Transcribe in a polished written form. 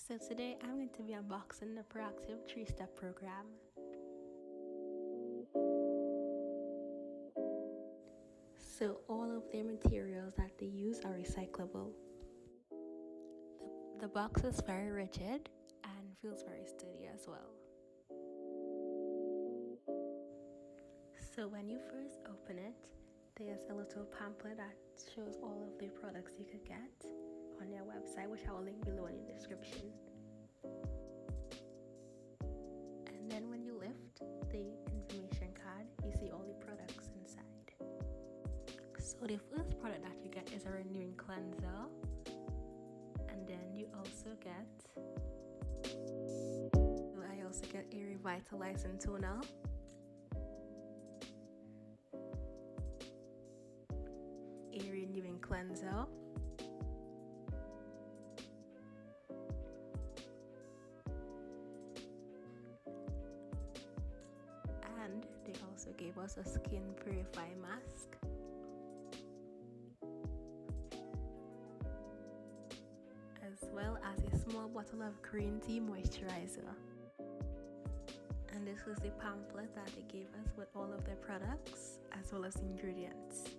So today I'm going to be unboxing the Proactiv 3-step program. So all of their materials that they use are recyclable. The box is very rigid and feels very sturdy as well. So when you first open it, there's a little pamphlet that shows all of the products you could get on their website, which I will link below in the description. And then when you lift the information card, you see all the products inside. So the first product that you get is a renewing cleanser, and then you also get a revitalizing toner, a renewing cleanser, and they also gave us a skin purify mask, as well as a small bottle of green tea moisturizer. And this was the pamphlet that they gave us with all of their products as well as ingredients.